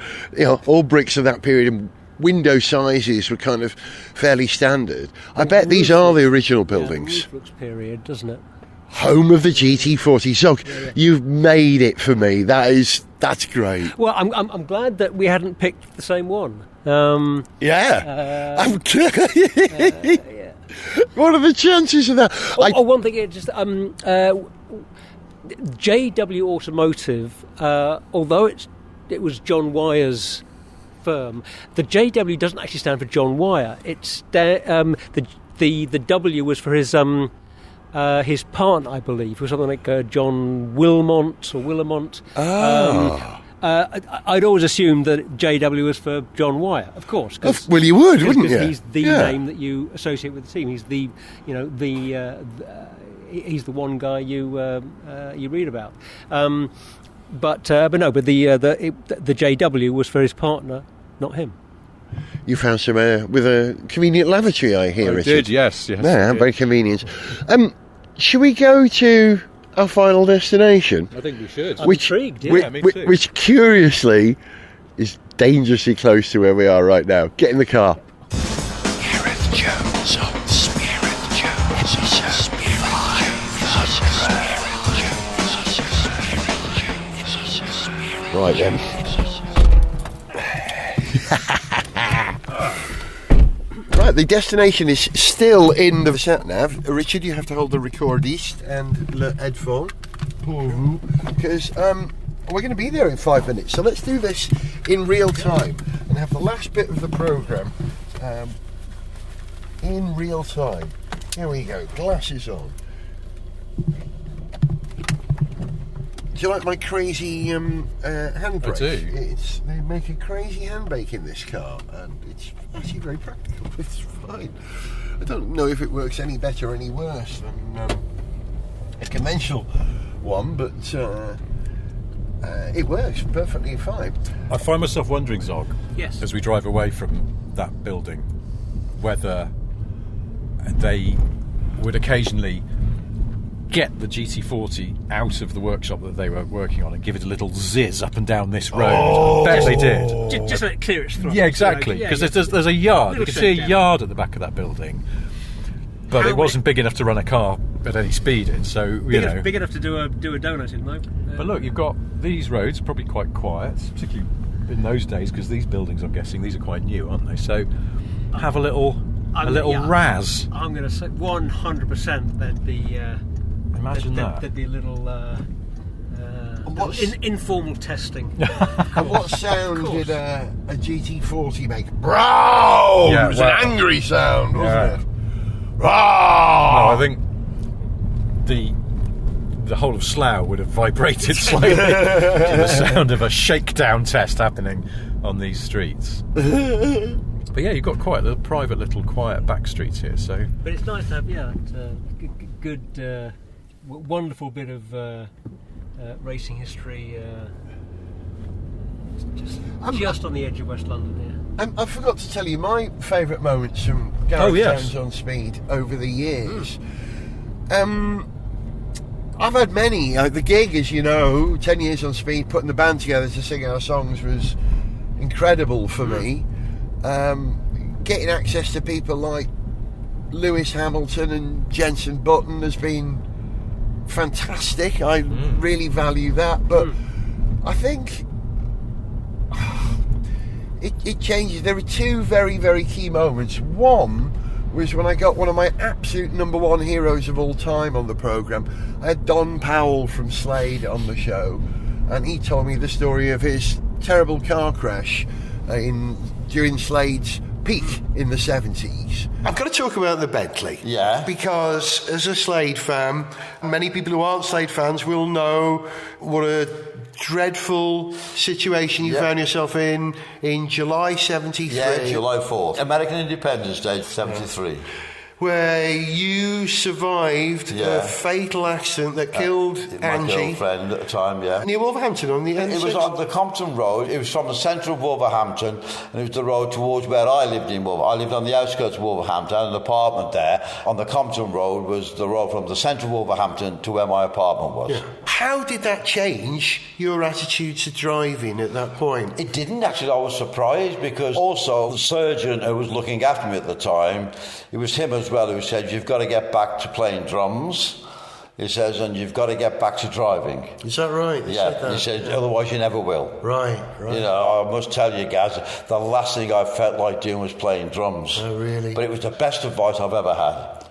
all bricks of that period and window sizes were kind of fairly standard. I bet these are the original buildings. Roof looks period, doesn't it? Home of the GT40. Zog, you've made it for me. That's great. Well, I'm glad that we hadn't picked the same one. Yeah. What are the chances of that? One thing, JW Automotive, although it was John Wyer's firm, the JW doesn't actually stand for John Wyer. It's the W was for his partner, I believe, was something like John Wilmont or Willamont. I'd always assumed that JW was for John Wyer, of course. Well, you would, wouldn't you? He's the name that you associate with the team. He's the, he's the one guy you read about. But the JW was for his partner, not him. You found somewhere with a convenient lavatory, I hear. I Richard. did, yes. Yeah, very convenient. Should we go to our final destination? I think we should. I'm intrigued, yeah. Me too. Which curiously is dangerously close to where we are right now. Get in the car. Gareth Jones on Spirit Jones. Right then. Right, the destination is still in the sat-nav. Richard, you have to hold the recordiste and the headphone. Because we're going to be there in 5 minutes. So let's do this in real time and have the last bit of the programme in real time. Here we go, glasses on. Do you like my crazy handbrake? I do. They make a crazy handbrake in this car, and it's actually very practical. It's fine. I don't know if it works any better or any worse than a conventional one, but it works perfectly fine. I find myself wondering, Zog, Yes. as we drive away from that building, whether they would occasionally get the GT40 out of the workshop that they were working on and give it a little zizz up and down this road. I bet they did. Just let it clear its throat. Yeah, exactly. Because there's a yard. You Little can see a shakedown. yard at the back of that building, but it wasn't big enough to run a car at any speed in. So you know. Big enough to do a donut in, though. But look, you've got these roads probably quite quiet, particularly in those days, because these buildings, I'm guessing, these are quite new, aren't they? So have a little a little Raz. I'm going to say 100% there'd be. Imagine that. There'd be a little. Informal testing. And what sound did a GT40 make? Bro! Yeah, It was an angry sound, wasn't it? No, I think the whole of Slough would have vibrated slightly to the sound of a shakedown test happening on these streets. But yeah, you've got quite a private little quiet back streets here, so... But it's nice to have, good, wonderful bit of racing history just on the edge of West London, yeah. I forgot to tell you my favourite moments from Gareth Jones on Speed over the years. I've had many. The gig, as you know, 10 years on Speed, putting the band together to sing our songs was incredible for me. Getting access to people like Lewis Hamilton and Jenson Button has been fantastic. I really value that, but I think it changes. There are two very, very key moments. One was when I got one of my absolute number one heroes of all time on the programme. I had Don Powell from Slade on the show, and he told me the story of his terrible car crash during Slade's peak in the 70s. I've got to talk about the Bentley. Yeah. Because as a Slade fan, many people who aren't Slade fans will know what a dreadful situation you found yourself in July 73. Yeah, July 4th. American Independence Day, 73. Where you survived a fatal accident that killed Angie. My girlfriend at the time, Near Wolverhampton on the M6. It was on the Compton Road. It was from the centre of Wolverhampton, and it was the road towards where I lived in Wolverhampton. I lived on the outskirts of Wolverhampton, had an apartment there. On the Compton Road was the road from the centre of Wolverhampton to where my apartment was. Yeah. How did that change your attitude to driving at that point? It didn't actually. I was surprised because also the surgeon who was looking after me at the time, it was him as well who said, you've got to get back to playing drums. He says, and you've got to get back to driving. Is that right? He said, otherwise you never will. Right. You know, I must tell you guys, the last thing I felt like doing was playing drums. Oh, really? But it was the best advice I've ever had.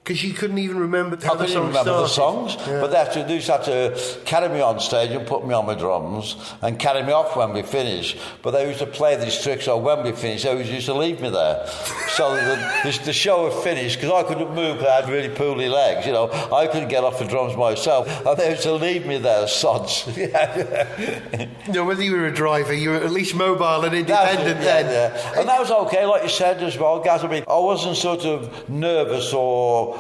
Because you couldn't even remember how the song started. I couldn't remember the songs, but they used to carry me on stage and put me on my drums and carry me off when we finished. But they used to play these tricks, so when we finished, they always used to leave me there. So the show had finished, because I couldn't move because I had really poorly legs, you know. I couldn't get off the drums myself, and they used to leave me there, sods. You know, whether you were a driver, you were at least mobile and independent then. Yeah. And that was okay, like you said as well, guys. I mean, I wasn't sort of nervous or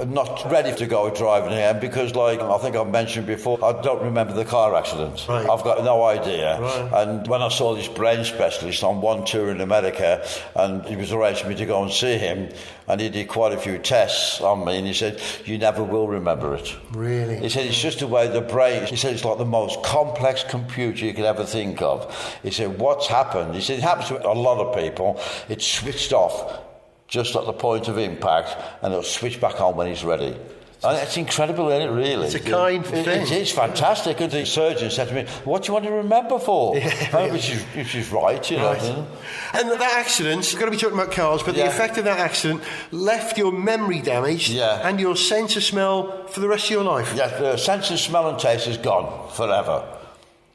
not ready to go driving again because, like I think I've mentioned before, I don't remember the car accident. Right. I've got no idea. Right. And when I saw this brain specialist on one tour in America, and he was arranging me to go and see him, and he did quite a few tests on me, and he said, you never will remember it. Really? He said, it's just the way the brain, he said, it's like the most complex computer you could ever think of. He said, what's happened? He said, it happens to a lot of people. It's switched off just at the point of impact, and it'll switch back on when he's ready. And it's incredible, isn't it, really? It's a kind thing. It is fantastic. And the surgeon said to me, what do you want to remember for? Which is right, you know. And that accident, you've got to be talking about cars, but the effect of that accident left your memory damaged and your sense of smell for the rest of your life. Yeah, the sense of smell and taste is gone forever.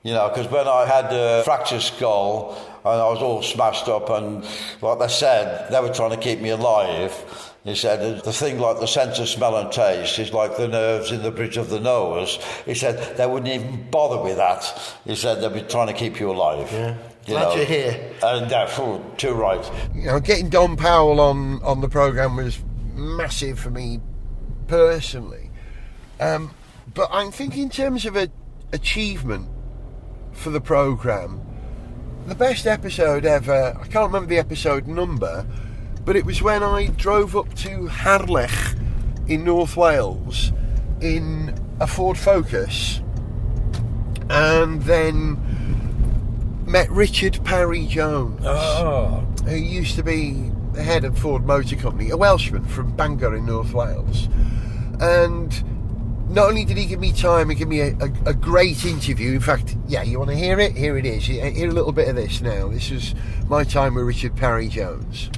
You know, because when I had a fractured skull and I was all smashed up, and like they said, they were trying to keep me alive. He said, the thing like the sense of smell and taste is like the nerves in the bridge of the nose. He said, they wouldn't even bother with that. He said, they'd be trying to keep you alive. Yeah. Glad you're here. And too right. You know, getting Don Powell on the programme was massive for me personally. But I think in terms of achievement for the programme, the best episode ever, I can't remember the episode number, but it was when I drove up to Harlech in North Wales in a Ford Focus and then met Richard Parry Jones, who used to be the head of Ford Motor Company, a Welshman from Bangor in North Wales. And not only did he give me time, he gave me a great interview. In fact, you want to hear it? Here it is. Hear a little bit of this now. This was my time with Richard Parry Jones.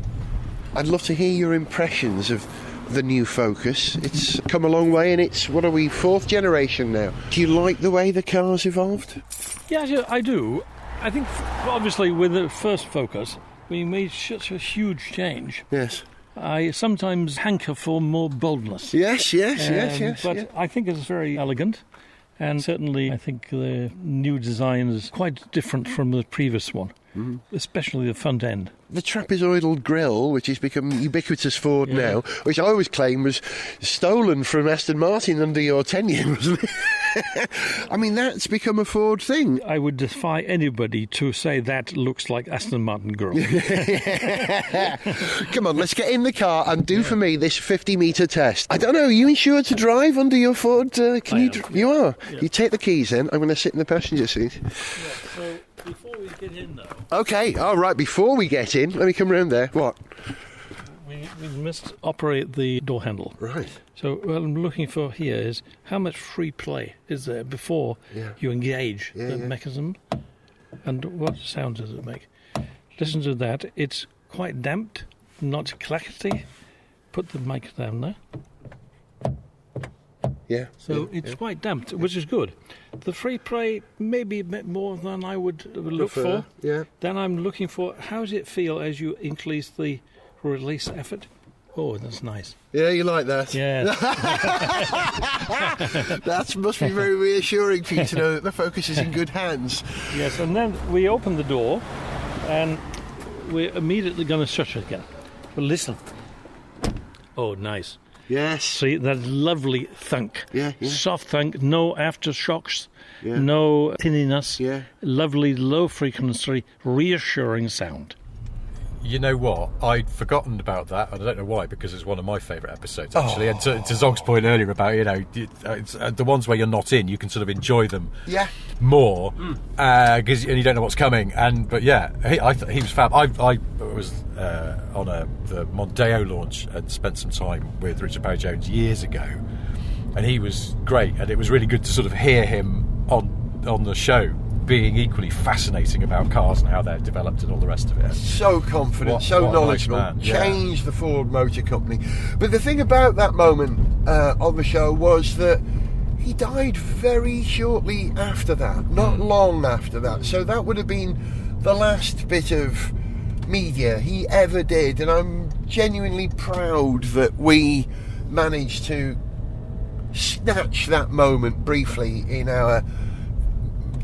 I'd love to hear your impressions of the new Focus. It's come a long way, and it's, what are we, 4th generation now. Do you like the way the car's evolved? Yeah, I do. I think, obviously, with the first Focus, we made such a huge change. Yes. I sometimes hanker for more boldness. Yes. But I think it's very elegant, and certainly I think the new design is quite different from the previous one, especially the front end. The trapezoidal grille, which has become ubiquitous Ford now, which I always claim was stolen from Aston Martin under your tenure, wasn't it? I mean, that's become a Ford thing. I would defy anybody to say that looks like Aston Martin grille. Come on, let's get in the car and do for me this 50-metre test. I don't know, are you insured to drive under your Ford? You are? Yeah. You take the keys then. I'm going to sit in the passenger seat. Yeah, so before we get in, though... OK, all right, before we get in, let me come round there. What? We must operate the door handle. Right. So what I'm looking for here is how much free play is there before you engage the mechanism, and what sound does it make? Listen to that. It's quite damped, not clackety. Put the mic down there. Yeah. So it's quite damped, which is good. The free play maybe a bit more than I would look for. Yeah. Then I'm looking for how does it feel as you increase the release effort. Oh, that's nice. Yeah, you like that? Yeah. That must be very reassuring for you to know that the Focus is in good hands. Yes, and then we open the door and we're immediately going to shut it again. But listen. Oh, nice. Yes. See, that lovely thunk. Yeah. Soft thunk, no aftershocks, no tinniness. Yeah. Lovely, low frequency, reassuring sound. You know what? I'd forgotten about that, and I don't know why, because it's one of my favourite episodes, actually. And to Zog's point earlier about, it's, the ones where you're not in, you can sort of enjoy them more, and you don't know what's coming. But yeah, he was fab. I was on the Mondeo launch and spent some time with Richard Barry-Jones years ago, and he was great, and it was really good to sort of hear him on the show, being equally fascinating about cars and how they're developed and all the rest of it. So confident, so knowledgeable, nice man. Changed the Ford Motor Company. But the thing about that moment on the show was that he died very shortly after that, not long after that. So that would have been the last bit of media he ever did, and I'm genuinely proud that we managed to snatch that moment briefly in our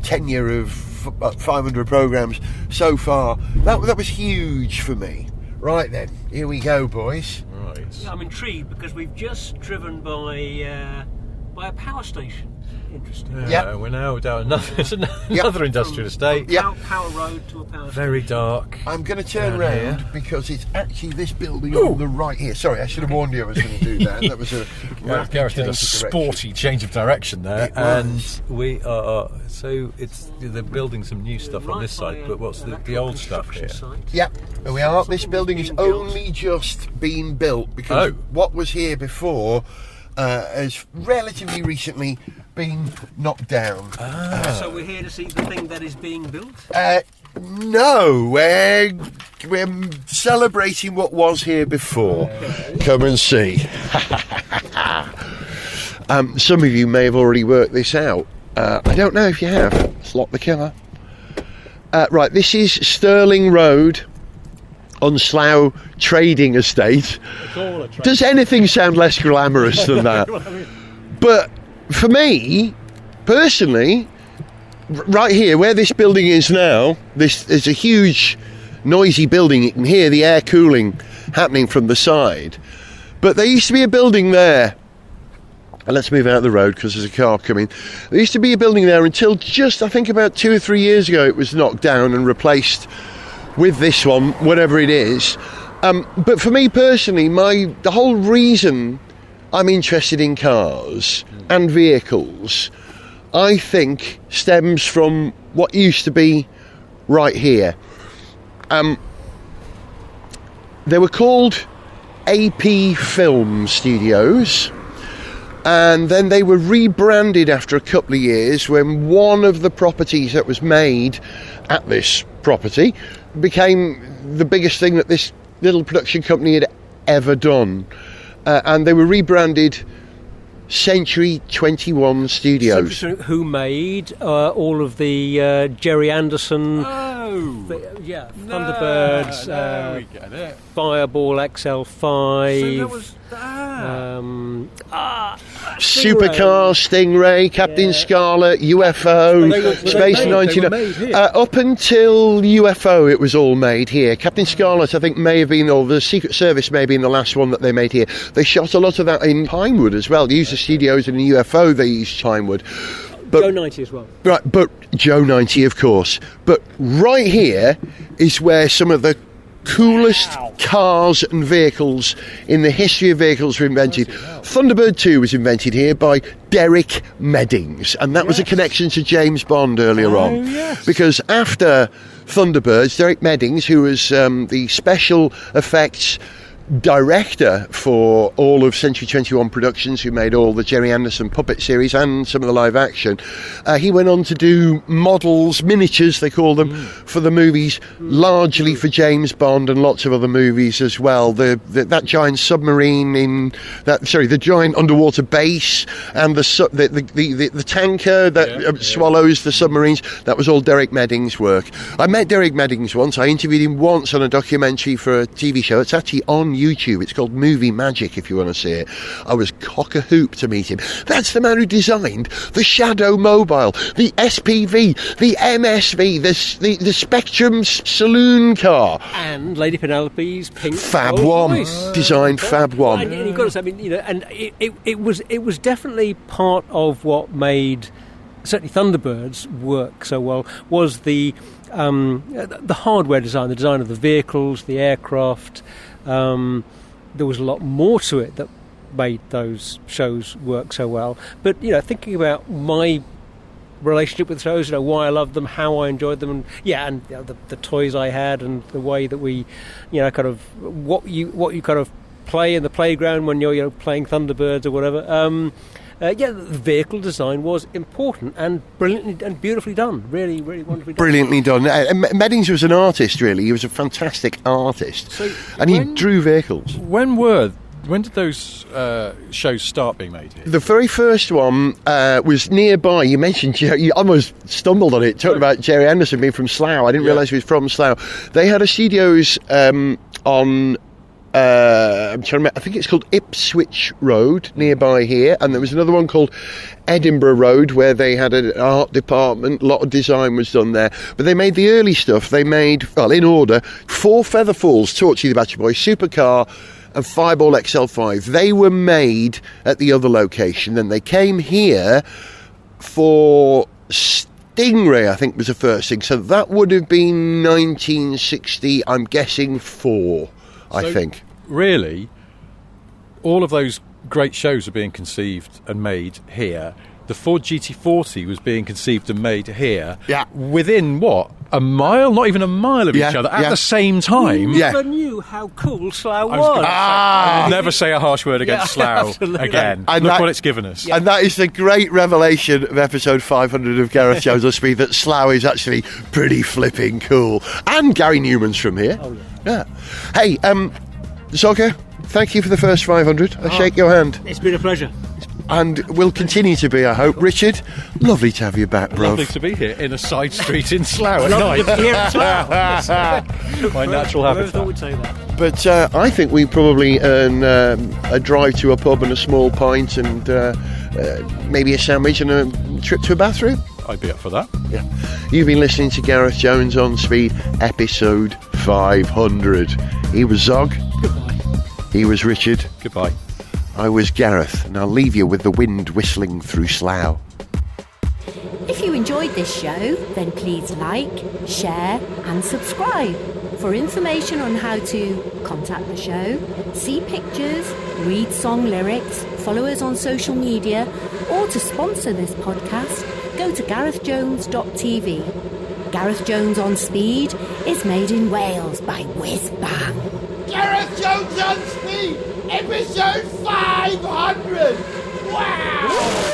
tenure of 500 programmes so far. That was huge for me. Right then, here we go, boys. Right. Yeah, I'm intrigued because we've just driven by a power station. Interesting. Yeah, we're now down another industrial estate. Power road to a power Very station. dark. I'm going to turn round because it's actually this building on the right here. Sorry, I should have warned you I was going to do that. That was a Gareth did a sporty change of direction there, and we are. So they're building some new stuff on this side, but what's the old stuff here? Yeah, we are. This building has only just been built because what was here before has relatively recently been knocked down. So we're here to see the thing that is being built? No, we're celebrating what was here before. Come and see. Some of you may have already worked this out. I don't know if you have. Let's lock the killer. Right, this is Stirling Road on Slough Trading Estate. Does anything sound less glamorous than that? But for me, personally, right here, where this building is now, this is a huge, noisy building. You can hear the air cooling happening from the side. But there used to be a building there. And let's move out of the road because there's a car coming. There used to be a building there until just, I think, about 2 or 3 years ago. It was knocked down and replaced with this one, whatever it is. But for me personally, the whole reason I'm interested in cars and vehicles, I think, stems from what used to be right here. They were called AP Film Studios, and then they were rebranded after a couple of years when one of the properties that was made at this property became the biggest thing that this little production company had ever done. And they were rebranded Century 21 Studios. Who made all of the Jerry Anderson... Thunderbirds, we get it. Fireball XL5. So that was Supercar, Stingray, Captain Scarlet, UFO, Space 99. Up until UFO, it was all made here. Captain Scarlet, I think, may have been, or the Secret Service may have been the last one that they made here. They shot a lot of that in Pinewood as well. They used the studios in the UFO, they used Pinewood. Joe 90 as well. Right, but Joe 90, of course. But right here is where some of the coolest cars and vehicles in the history of vehicles were invented. Thunderbird 2 was invented here by Derek Meddings, and that was a connection to James Bond earlier on. Yes. Because after Thunderbirds, Derek Meddings, who was the special effects director for all of Century 21 Productions, who made all the Jerry Anderson puppet series and some of the live action, he went on to do models, miniatures they call them, for the movies, largely for James Bond and lots of other movies as well. That giant submarine in that, the giant underwater base, and the tanker that swallows the submarines, that was all Derek Meddings' work. I met Derek Meddings once. I interviewed him once on a documentary for a TV show. It's actually on YouTube. It's called Movie Magic, if you want to see it. I was cock-a-hoop to meet him. That's the man who designed the Shadow Mobile, the SPV, the MSV, the Spectrum saloon car, and Lady Penelope's pink Fab Rolls One. Royce. Designed Fab One. And you've got to say, I mean, and it was definitely part of what made certainly Thunderbirds work so well, was the hardware design, the design of the vehicles, the aircraft. There was a lot more to it that made those shows work so well. But thinking about my relationship with shows, why I loved them, how I enjoyed them, and the toys I had, and the way that we, kind of what you kind of play in the playground when you're playing Thunderbirds or whatever. The vehicle design was important and brilliantly and beautifully done. Really, really wonderfully done. Brilliantly done. Meddings was an artist, really. He was a fantastic artist. And he drew vehicles. When did those shows start being made here? The very first one was nearby. You mentioned, you almost stumbled on it, talking about Jerry Anderson being from Slough. I didn't realise he was from Slough. They had a studios on... I'm trying to remember, I think it's called Ipswich Road nearby here, and there was another one called Edinburgh Road where they had an art department. A lot of design was done there, but they made the early stuff. They made, in order, 4 Featherfalls, Torchy the Battery Boy, Supercar and Fireball XL5. They were made at the other location, then they came here for Stingray, I think was the first thing, so that would have been 1960, I'm guessing 4. I think. Really, all of those great shows are being conceived and made here. The Ford GT40 was being conceived and made here. Yeah. Within, a mile? Not even a mile of each other at the same time. You never knew how cool Slough was. I'll never say a harsh word against Slough again. And Look what it's given us. And that is the great revelation of episode 500 of Gareth Jones on Speed, that Slough is actually pretty flipping cool. And Gary Newman's from here. Oh, yeah. Hey, Zogger, thank you for the first 500. I shake your hand. It's been a pleasure. And will continue to be, I hope. Richard, lovely to have you back, bro. Lovely to be here in a side street in Slough at night. Here in Slough. My natural habitat. Whoever thought we'd say that? But I think we probably earn a drive to a pub and a small pint and maybe a sandwich and a trip to a bathroom. I'd be up for that. Yeah. You've been listening to Gareth Jones on Speed, episode 500. He was Zog. Goodbye. He was Richard. Goodbye. I was Gareth, and I'll leave you with the wind whistling through Slough. If you enjoyed this show, then please like, share and subscribe. For information on how to contact the show, see pictures, read song lyrics, follow us on social media, or to sponsor this podcast, go to garethjones.tv. Gareth Jones on Speed is made in Wales by Whiz Bang. Gareth Jones on Speed, episode 500! Wow!